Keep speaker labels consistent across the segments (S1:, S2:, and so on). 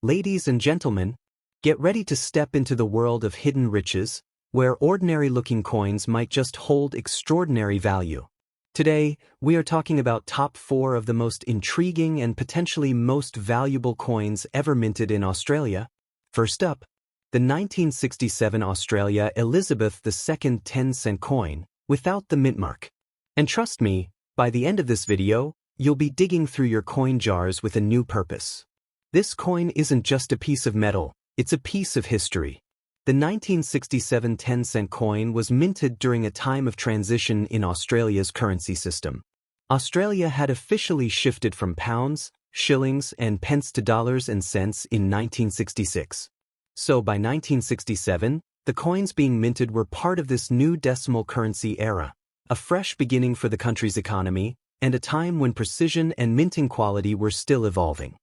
S1: Ladies and gentlemen, get ready to step into the world of hidden riches, where ordinary-looking coins might just hold extraordinary value. Today, we are talking about top 4 of the most intriguing and potentially most valuable coins ever minted in Australia. First up, the 1967 Australia Elizabeth II 10-cent coin, without the mint mark. And trust me, by the end of this video, you'll be digging through your coin jars with a new purpose. This coin isn't just a piece of metal, it's a piece of history. The 1967 10-cent coin was minted during a time of transition in Australia's currency system. Australia had officially shifted from pounds, shillings, and pence to dollars and cents in 1966. So by 1967, the coins being minted were part of this new decimal currency era, a fresh beginning for the country's economy, and a time when precision and minting quality were still evolving.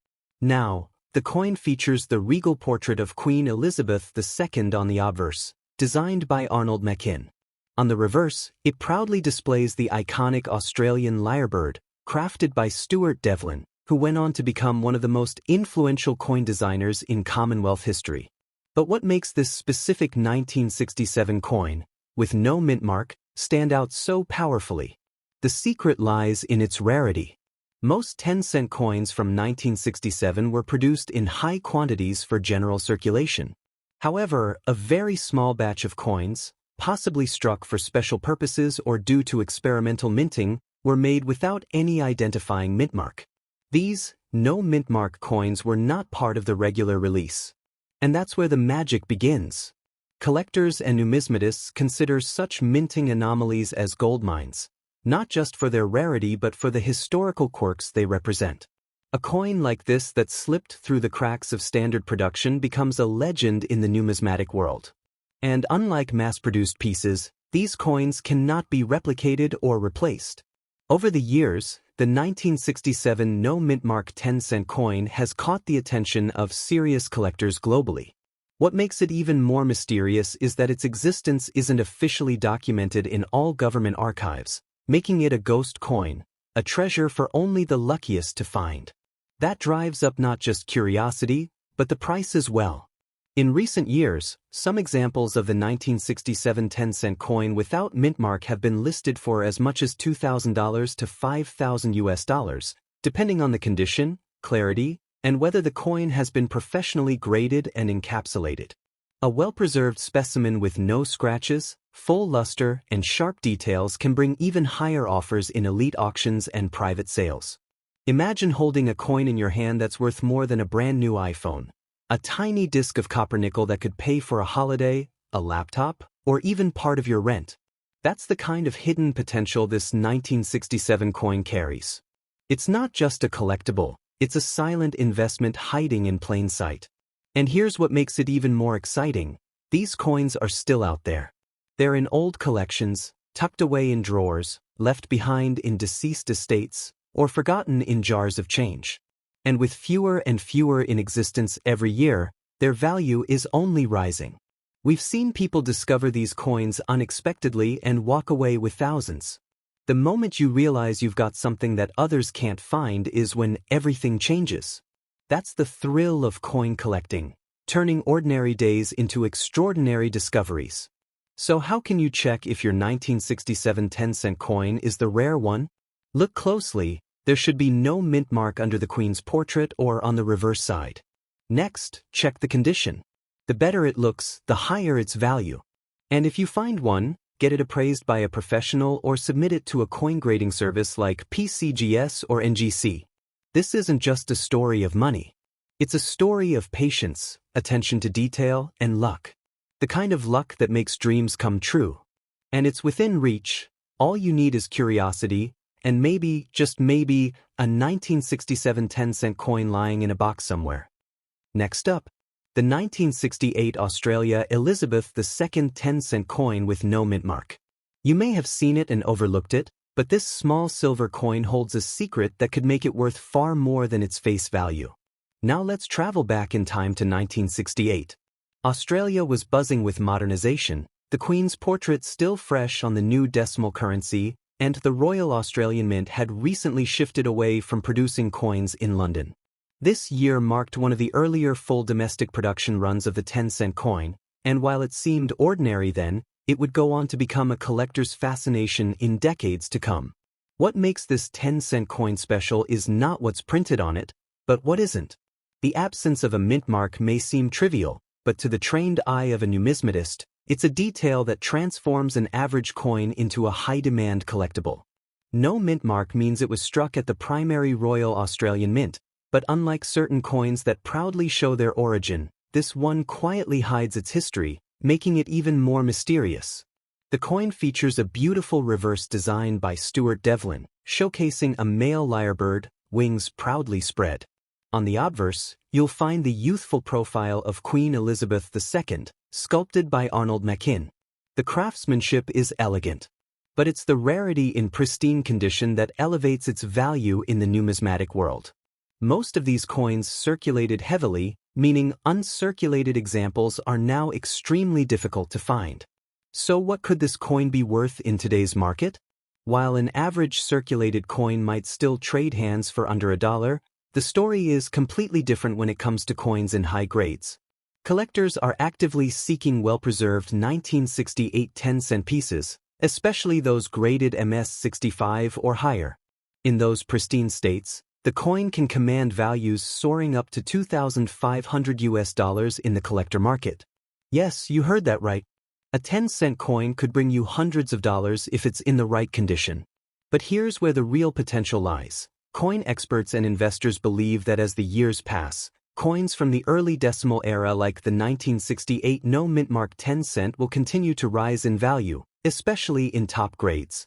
S1: Now, the coin features the regal portrait of Queen Elizabeth II on the obverse, designed by Arnold Machin. On the reverse, it proudly displays the iconic Australian lyrebird, crafted by Stuart Devlin, who went on to become one of the most influential coin designers in Commonwealth history. But what makes this specific 1967 coin, with no mint mark, stand out so powerfully? The secret lies in its rarity. Most 10-cent coins from 1967 were produced in high quantities for general circulation. However, a very small batch of coins, possibly struck for special purposes or due to experimental minting, were made without any identifying mint mark. These no mint mark coins were not part of the regular release. And that's where the magic begins. Collectors and numismatists consider such minting anomalies as gold mines, not just for their rarity but for the historical quirks they represent. A coin like this that slipped through the cracks of standard production becomes a legend in the numismatic world. And unlike mass-produced pieces, these coins cannot be replicated or replaced. Over the years, the 1967 no mint mark 10-cent coin has caught the attention of serious collectors globally. What makes it even more mysterious is that its existence isn't officially documented in all government archives, making it a ghost coin, a treasure for only the luckiest to find. That drives up not just curiosity, but the price as well. In recent years, some examples of the 1967 10-cent coin without mint mark have been listed for as much as $2,000 to $5,000, depending on the condition, clarity, and whether the coin has been professionally graded and encapsulated. A well-preserved specimen with no scratches, full luster, and sharp details can bring even higher offers in elite auctions and private sales. Imagine holding a coin in your hand that's worth more than a brand new iPhone. A tiny disc of copper nickel that could pay for a holiday, a laptop, or even part of your rent. That's the kind of hidden potential this 1967 coin carries. It's not just a collectible, it's a silent investment hiding in plain sight. And here's what makes it even more exciting. These coins are still out there. They're in old collections, tucked away in drawers, left behind in deceased estates, or forgotten in jars of change. And with fewer and fewer in existence every year, their value is only rising. We've seen people discover these coins unexpectedly and walk away with thousands. The moment you realize you've got something that others can't find is when everything changes. That's the thrill of coin collecting, turning ordinary days into extraordinary discoveries. So how can you check if your 1967 10-cent coin is the rare one? Look closely. There should be no mint mark under the Queen's portrait or on the reverse side. Next, check the condition. The better it looks, the higher its value. And if you find one, get it appraised by a professional or submit it to a coin grading service like PCGS or NGC. This isn't just a story of money. It's a story of patience, attention to detail, and luck. The kind of luck that makes dreams come true. And it's within reach. All you need is curiosity, and maybe, just maybe, a 1967 10-cent coin lying in a box somewhere. Next up, the 1968 Australia Elizabeth II 10-cent coin with no mint mark. You may have seen it and overlooked it, but this small silver coin holds a secret that could make it worth far more than its face value. Now let's travel back in time to 1968. Australia was buzzing with modernization, the Queen's portrait still fresh on the new decimal currency, and the Royal Australian Mint had recently shifted away from producing coins in London. This year marked one of the earlier full domestic production runs of the 10-cent coin, and while it seemed ordinary then, it would go on to become a collector's fascination in decades to come. What makes this 10-cent coin special is not what's printed on it, but what isn't. The absence of a mint mark may seem trivial, but to the trained eye of a numismatist, it's a detail that transforms an average coin into a high-demand collectible. No mint mark means it was struck at the primary Royal Australian Mint, but unlike certain coins that proudly show their origin, this one quietly hides its history, making it even more mysterious. The coin features a beautiful reverse design by Stuart Devlin, showcasing a male lyrebird, wings proudly spread. On the obverse, you'll find the youthful profile of Queen Elizabeth II, sculpted by Arnold Machin. The craftsmanship is elegant, but it's the rarity in pristine condition that elevates its value in the numismatic world. Most of these coins circulated heavily, meaning uncirculated examples are now extremely difficult to find. So what could this coin be worth in today's market? While an average circulated coin might still trade hands for under $1, the story is completely different when it comes to coins in high grades. Collectors are actively seeking well-preserved 1968 10-cent pieces, especially those graded MS-65 or higher. In those pristine states, the coin can command values soaring up to $2,500 in the collector market. Yes, you heard that right. A 10-cent coin could bring you hundreds of dollars if it's in the right condition. But here's where the real potential lies. Coin experts and investors believe that as the years pass, coins from the early decimal era like the 1968 no mint mark 10-cent will continue to rise in value, especially in top grades.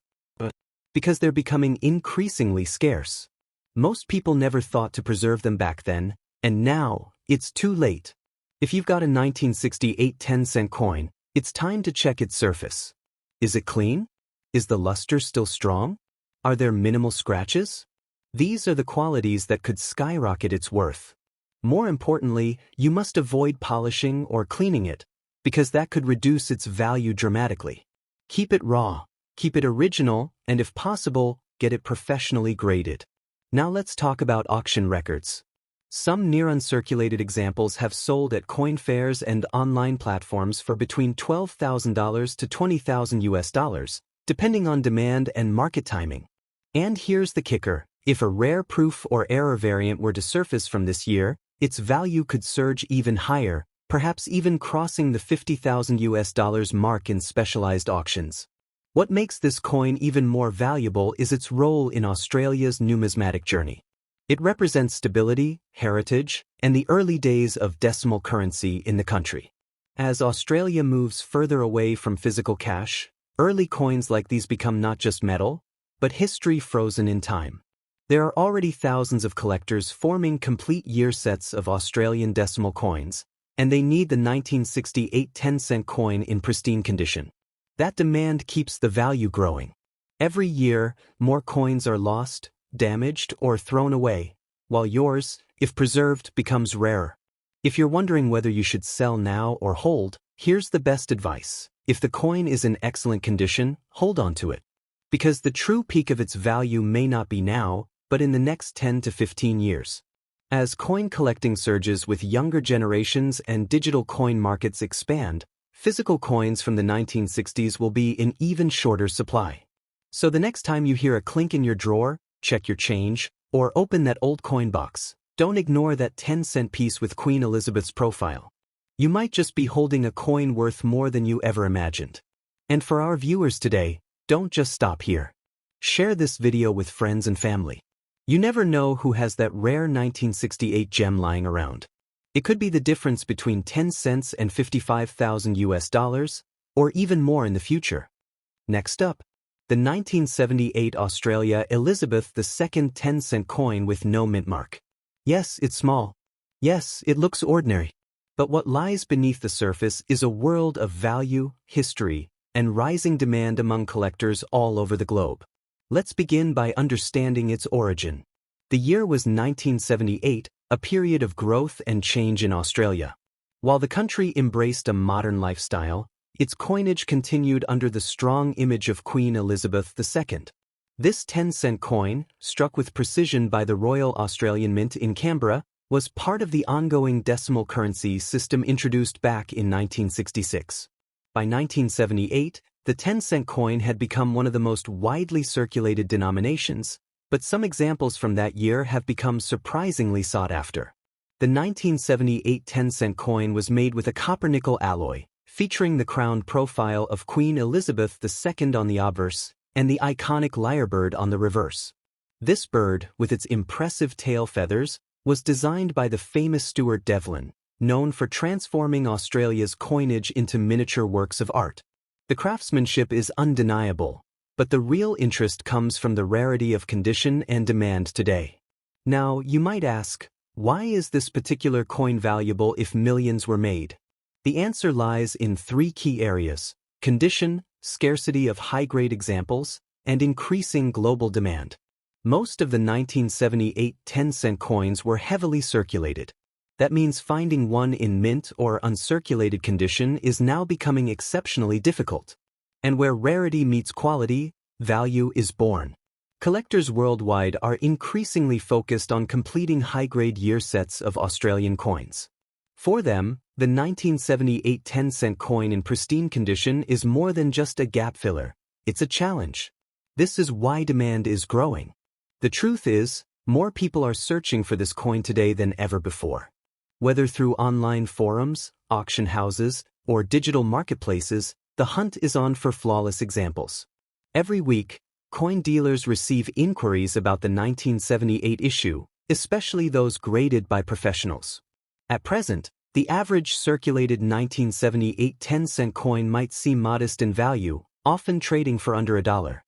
S1: Because they're becoming increasingly scarce. Most people never thought to preserve them back then, and now, it's too late. If you've got a 1968 10-cent coin, it's time to check its surface. Is it clean? Is the luster still strong? Are there minimal scratches? These are the qualities that could skyrocket its worth. More importantly, you must avoid polishing or cleaning it, because that could reduce its value dramatically. Keep it raw, keep it original, and if possible, get it professionally graded. Now let's talk about auction records. Some near-uncirculated examples have sold at coin fairs and online platforms for between $12,000 to $20,000, depending on demand and market timing. And here's the kicker. If a rare proof or error variant were to surface from this year, its value could surge even higher, perhaps even crossing the $50,000 mark in specialized auctions. What makes this coin even more valuable is its role in Australia's numismatic journey. It represents stability, heritage, and the early days of decimal currency in the country. As Australia moves further away from physical cash, early coins like these become not just metal, but history frozen in time. There are already thousands of collectors forming complete year sets of Australian decimal coins, and they need the 1968 10-cent coin in pristine condition. That demand keeps the value growing. Every year, more coins are lost, damaged, or thrown away, while yours, if preserved, becomes rarer. If you're wondering whether you should sell now or hold, here's the best advice. If the coin is in excellent condition, hold on to it. Because the true peak of its value may not be now, but in the next 10 to 15 years. As coin collecting surges with younger generations and digital coin markets expand, physical coins from the 1960s will be in even shorter supply. So the next time you hear a clink in your drawer, check your change, or open that old coin box, don't ignore that 10-cent piece with Queen Elizabeth's profile. You might just be holding a coin worth more than you ever imagined. And for our viewers today, don't just stop here. Share this video with friends and family. You never know who has that rare 1968 gem lying around. It could be the difference between 10 cents and $55,000, or even more in the future. Next up, the 1978 Australia Elizabeth II 10-cent coin with no mint mark. Yes, it's small. Yes, it looks ordinary. But what lies beneath the surface is a world of value, history, and rising demand among collectors all over the globe. Let's begin by understanding its origin. The year was 1978, a period of growth and change in Australia. While the country embraced a modern lifestyle, its coinage continued under the strong image of Queen Elizabeth II. This 10-cent coin, struck with precision by the Royal Australian Mint in Canberra, was part of the ongoing decimal currency system introduced back in 1966. By 1978, the 10-cent coin had become one of the most widely circulated denominations, but some examples from that year have become surprisingly sought after. The 1978 10-cent coin was made with a copper-nickel alloy, featuring the crowned profile of Queen Elizabeth II on the obverse and the iconic lyrebird on the reverse. This bird, with its impressive tail feathers, was designed by the famous Stuart Devlin, known for transforming Australia's coinage into miniature works of art. The craftsmanship is undeniable, but the real interest comes from the rarity of condition and demand today. Now, you might ask, why is this particular coin valuable if millions were made? The answer lies in three key areas: condition, scarcity of high-grade examples, and increasing global demand. Most of the 1978 10-cent coins were heavily circulated. That means finding one in mint or uncirculated condition is now becoming exceptionally difficult. And where rarity meets quality, value is born. Collectors worldwide are increasingly focused on completing high-grade year sets of Australian coins. For them, the 1978 10-cent coin in pristine condition is more than just a gap filler. It's a challenge. This is why demand is growing. The truth is, more people are searching for this coin today than ever before. Whether through online forums, auction houses, or digital marketplaces, the hunt is on for flawless examples. Every week, coin dealers receive inquiries about the 1978 issue, especially those graded by professionals. At present, the average circulated 1978 10-cent coin might seem modest in value, often trading for under $1.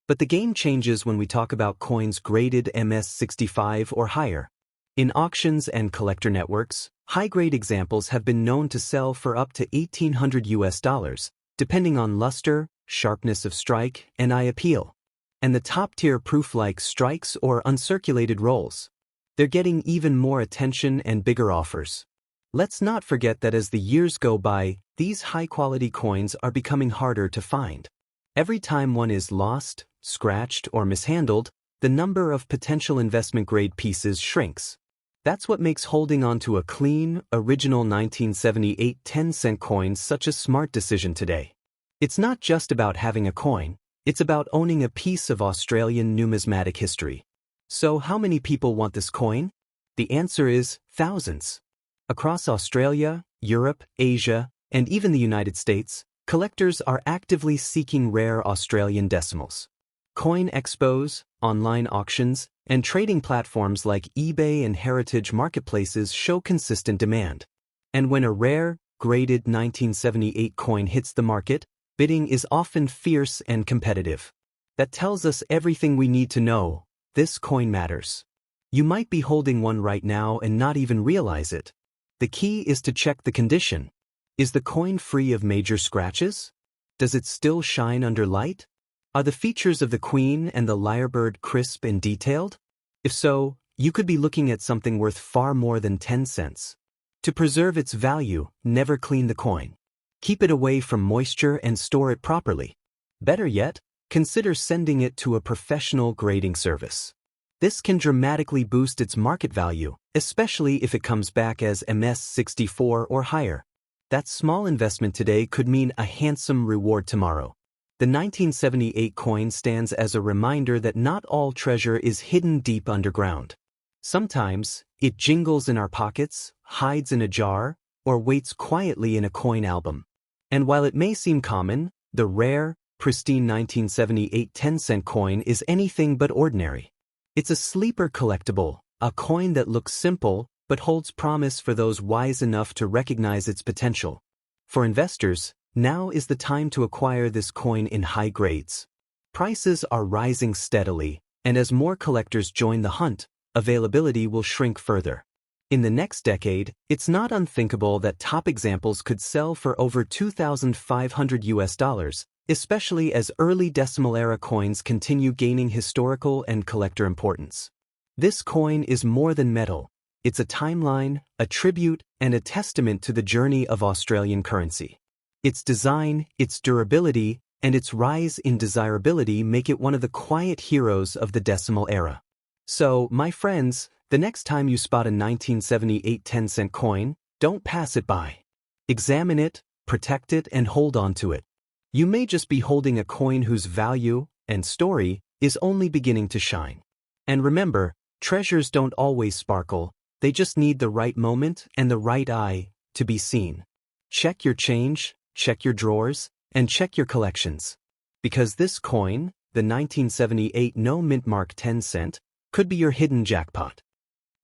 S1: But the game changes when we talk about coins graded MS65 or higher. In auctions and collector networks, high-grade examples have been known to sell for up to $1,800, depending on luster, sharpness of strike, and eye appeal. And the top-tier proof like strikes or uncirculated rolls, they're getting even more attention and bigger offers. Let's not forget that as the years go by, these high-quality coins are becoming harder to find. Every time one is lost, scratched, or mishandled, the number of potential investment-grade pieces shrinks. That's what makes holding on to a clean, original 1978 10-cent coin such a smart decision today. It's not just about having a coin, it's about owning a piece of Australian numismatic history. So how many people want this coin? The answer is thousands. Across Australia, Europe, Asia, and even the United States, collectors are actively seeking rare Australian decimals. Coin expos, online auctions, and trading platforms like eBay and heritage marketplaces show consistent demand. And when a rare, graded 1978 coin hits the market, bidding is often fierce and competitive. That tells us everything we need to know: this coin matters. You might be holding one right now and not even realize it. The key is to check the condition. Is the coin free of major scratches? Does it still shine under light? Are the features of the queen and the lyrebird crisp and detailed? If so, you could be looking at something worth far more than 10 cents. To preserve its value, never clean the coin. Keep it away from moisture and store it properly. Better yet, consider sending it to a professional grading service. This can dramatically boost its market value, especially if it comes back as MS64 or higher. That small investment today could mean a handsome reward tomorrow. The 1978 coin stands as a reminder that not all treasure is hidden deep underground. Sometimes, it jingles in our pockets, hides in a jar, or waits quietly in a coin album. And while it may seem common, the rare, pristine 1978 10-cent coin is anything but ordinary. It's a sleeper collectible, a coin that looks simple but holds promise for those wise enough to recognize its potential. For investors, now is the time to acquire this coin in high grades. Prices are rising steadily, and as more collectors join the hunt, availability will shrink further. In the next decade, it's not unthinkable that top examples could sell for over $2,500, especially as early decimal era coins continue gaining historical and collector importance. This coin is more than metal. It's a timeline, a tribute, and a testament to the journey of Australian currency. Its design, its durability, and its rise in desirability make it one of the quiet heroes of the decimal era. So, my friends, the next time you spot a 1978 10-cent coin, don't pass it by. Examine it, protect it, and hold on to it. You may just be holding a coin whose value and story is only beginning to shine. And remember, treasures don't always sparkle, they just need the right moment and the right eye to be seen. Check your change, check your drawers, and check your collections. Because this coin, the 1978 no mint mark 10-cent, could be your hidden jackpot.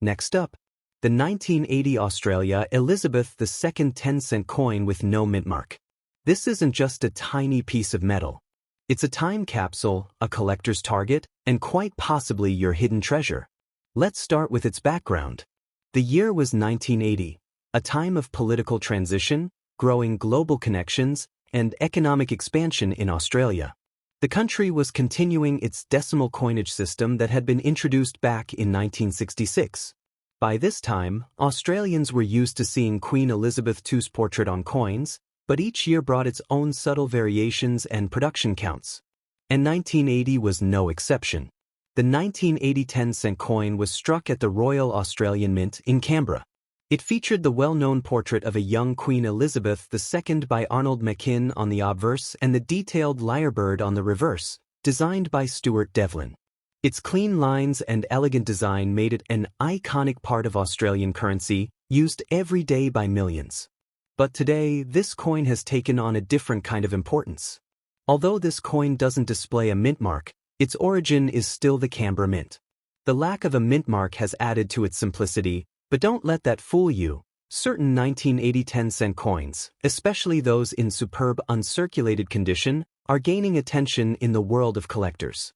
S1: Next up, the 1980 Australia Elizabeth II 10-cent coin with no mint mark. This isn't just a tiny piece of metal. It's a time capsule, a collector's target, and quite possibly your hidden treasure. Let's start with its background. The year was 1980, a time of political transition, growing global connections, and economic expansion in Australia. The country was continuing its decimal coinage system that had been introduced back in 1966. By this time, Australians were used to seeing Queen Elizabeth II's portrait on coins, but each year brought its own subtle variations and production counts. And 1980 was no exception. The 1980 10-cent coin was struck at the Royal Australian Mint in Canberra. It featured the well-known portrait of a young Queen Elizabeth II by Arnold Machin on the obverse and the detailed lyrebird on the reverse, designed by Stuart Devlin. Its clean lines and elegant design made it an iconic part of Australian currency, used every day by millions. But today, this coin has taken on a different kind of importance. Although this coin doesn't display a mint mark, its origin is still the Canberra Mint. The lack of a mint mark has added to its simplicity, but don't let that fool you. Certain 1980 10-cent coins, especially those in superb uncirculated condition, are gaining attention in the world of collectors.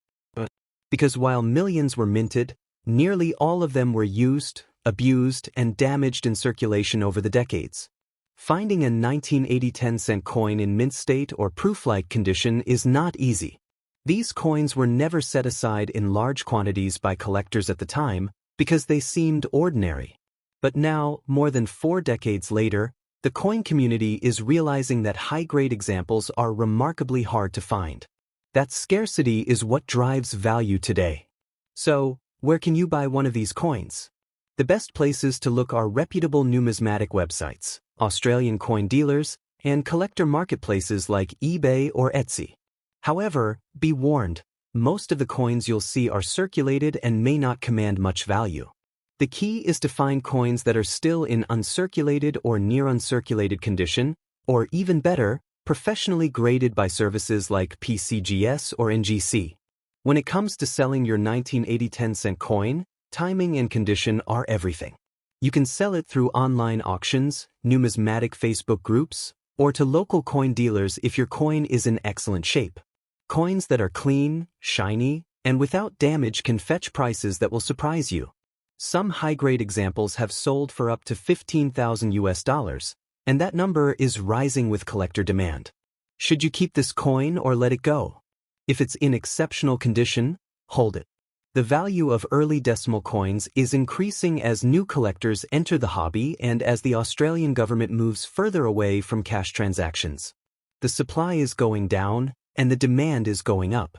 S1: Because while millions were minted, nearly all of them were used, abused, and damaged in circulation over the decades. Finding a 1980 10-cent coin in mint state or proof-like condition is not easy. These coins were never set aside in large quantities by collectors at the time because they seemed ordinary. But now, more than 4 decades later, the coin community is realizing that high-grade examples are remarkably hard to find. That scarcity is what drives value today. So, where can you buy one of these coins? The best places to look are reputable numismatic websites, Australian coin dealers, and collector marketplaces like eBay or Etsy. However, be warned, most of the coins you'll see are circulated and may not command much value. The key is to find coins that are still in uncirculated or near uncirculated condition, or even better, professionally graded by services like PCGS or NGC. When it comes to selling your 1980 10-cent coin, timing and condition are everything. You can sell it through online auctions, numismatic Facebook groups, or to local coin dealers if your coin is in excellent shape. Coins that are clean, shiny, and without damage can fetch prices that will surprise you. Some high-grade examples have sold for up to $15,000, and that number is rising with collector demand. Should you keep this coin or let it go? If it's in exceptional condition, hold it. The value of early decimal coins is increasing as new collectors enter the hobby and as the Australian government moves further away from cash transactions. The supply is going down, and the demand is going up.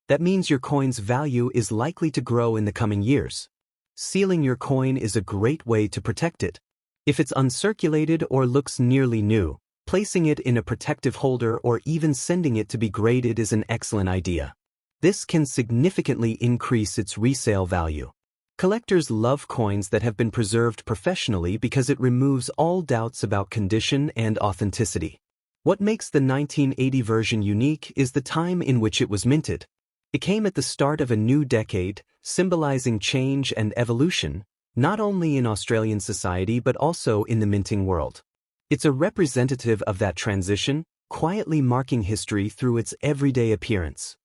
S1: That means your coin's value is likely to grow in the coming years. Sealing your coin is a great way to protect it. If it's uncirculated or looks nearly new, placing it in a protective holder or even sending it to be graded is an excellent idea. This can significantly increase its resale value. Collectors love coins that have been preserved professionally because it removes all doubts about condition and authenticity. What makes the 1980 version unique is the time in which it was minted. It came at the start of a new decade, symbolizing change and evolution, not only in Australian society but also in the minting world. It's a representative of that transition, quietly marking history through its everyday appearance.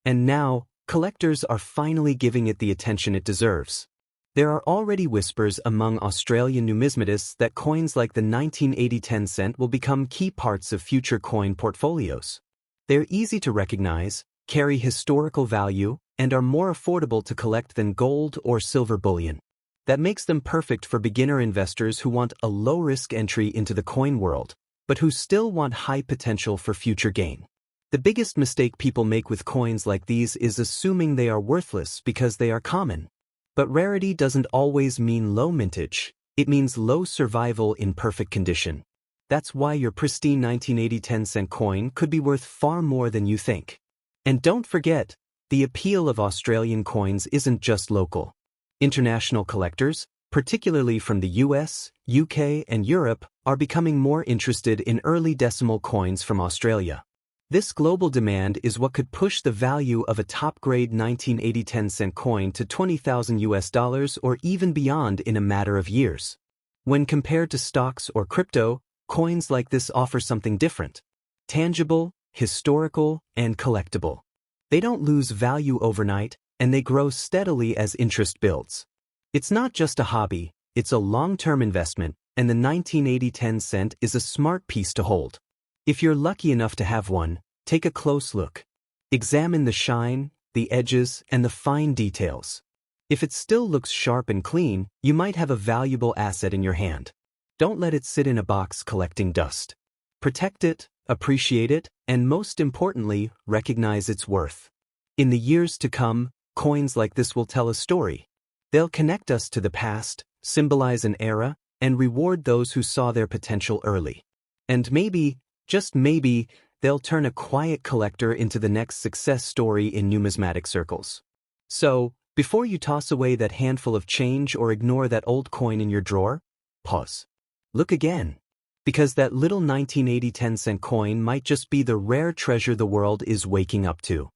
S1: And now, collectors are finally giving it the attention it deserves. There are already whispers among Australian numismatists that coins like the 1980 10-cent will become key parts of future coin portfolios. They're easy to recognize, carry historical value, and are more affordable to collect than gold or silver bullion. That makes them perfect for beginner investors who want a low-risk entry into the coin world, but who still want high potential for future gain. The biggest mistake people make with coins like these is assuming they are worthless because they are common. But rarity doesn't always mean low mintage, it means low survival in perfect condition. That's why your pristine 1980 10-cent coin could be worth far more than you think. And don't forget, the appeal of Australian coins isn't just local. International collectors, particularly from the US, UK, and Europe, are becoming more interested in early decimal coins from Australia. This global demand is what could push the value of a top-grade 1980 10-cent coin to $20,000 or even beyond in a matter of years. When compared to stocks or crypto, coins like this offer something different: tangible, historical, and collectible. They don't lose value overnight, and they grow steadily as interest builds. It's not just a hobby, it's a long-term investment, and the 1980 10-cent is a smart piece to hold. If you're lucky enough to have one, take a close look. Examine the shine, the edges, and the fine details. If it still looks sharp and clean, you might have a valuable asset in your hand. Don't let it sit in a box collecting dust. Protect it, appreciate it, and most importantly, recognize its worth. In the years to come, coins like this will tell a story. They'll connect us to the past, symbolize an era, and reward those who saw their potential early. And maybe, just maybe, they'll turn a quiet collector into the next success story in numismatic circles. So, before you toss away that handful of change or ignore that old coin in your drawer, pause. Look again. Because that little 1980 10-cent coin might just be the rare treasure the world is waking up to.